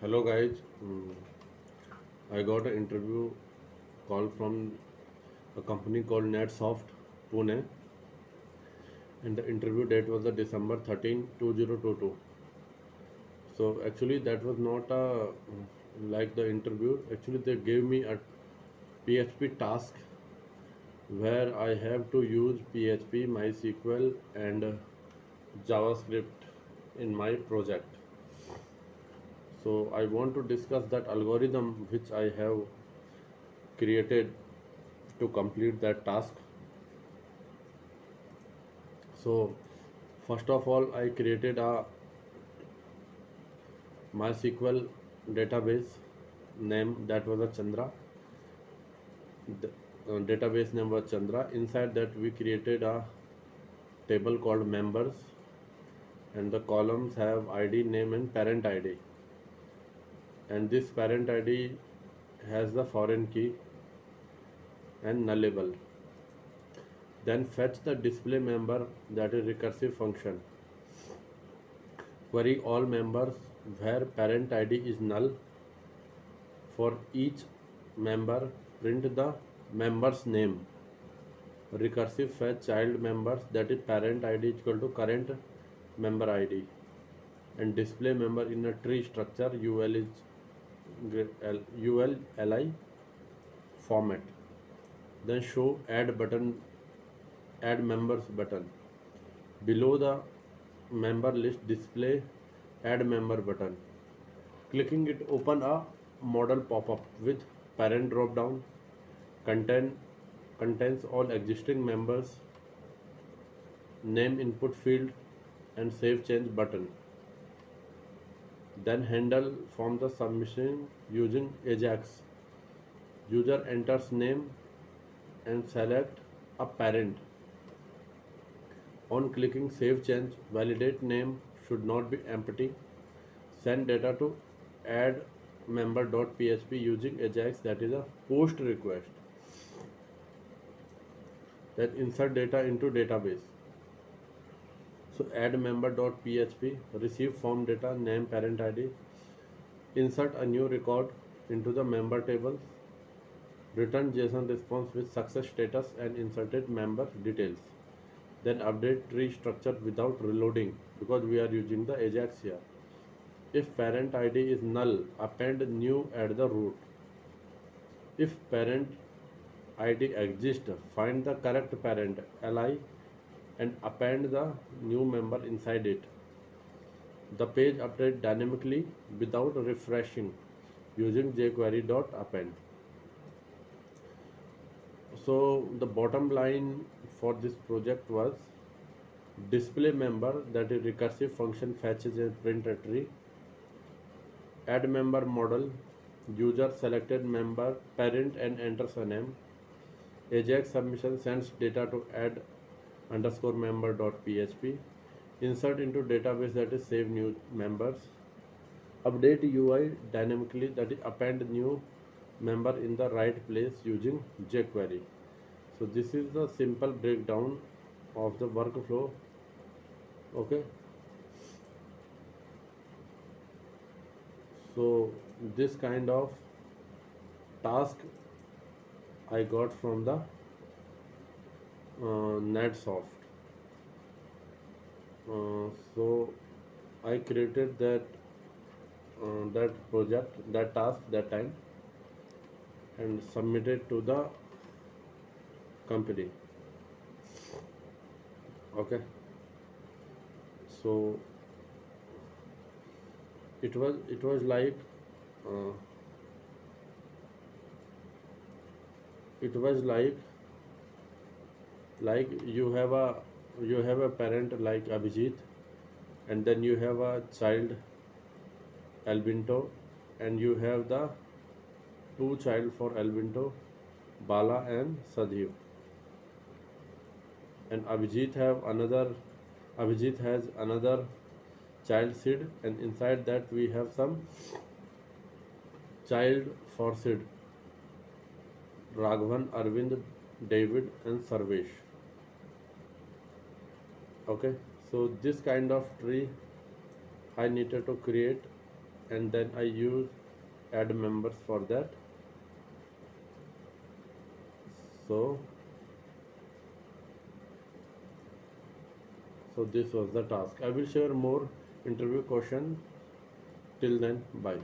Hello guys. I got an interview call from a company called NetSoft Pune, and the interview date was the December 13, 2022. So actually that was not like the interview. Actually they gave me a PHP task where I have to use PHP, MySQL and JavaScript in my project. So I want to discuss that algorithm which I have created to complete that task. So first of all, I created a MySQL database name that was a Chandra. The database name was Chandra. Inside that we created a table called members, and the columns have ID, name and parent ID. And this parent ID has the foreign key and nullable. Then fetch the display member, that is recursive function. Query all members where parent ID is null. For each member, print the member's name. Recursive fetch child members, that is parent ID is equal to current member ID, and display member in a tree structure ULLI format. Then show add members button. Below the member list, display add member button. Clicking it open a model pop-up with parent drop down, contain contains all existing members, name input field and save change button. Then handle from the submission using Ajax. User enters name and select a parent. On clicking save change, validate name should not be empty. Send data to add member.php using Ajax, that is a post request. Then insert data into database. So add member.php, receive form data, name, parent ID, insert a new record into the member table, return JSON response with success status and inserted member details. Then update tree structure without reloading because we are using the Ajax here. If parent ID is null, append new at the root. If parent ID exists, find the correct parent li and append the new member inside it. The page updates dynamically without refreshing using jQuery.append. So the bottom line for this project was display member, that is recursive function fetches and print a tree. Add member model, user selected member parent and enters a name. Ajax submission sends data to add underscore member.php. Insert into database, that is save new members. Update UI dynamically, that is append new member in the right place using jQuery. So this is the simple breakdown of the workflow. Okay, so this kind of task I got from the NetSoft. So I created that project, that task, that time, and submitted to the company. Okay, so it was uh, it was like you have a parent like Abhijit, and then you have a child Albinto, and you have the two child for Albinto, Bala and Sadhiv, and Abhijit has another child Sid, and inside that we have some child for Sid, Raghavan, Arvind, David and Sarvesh. Okay, so this kind of tree I needed to create and then I use add members for that. So this was the task. I will share more interview question. Till then, bye.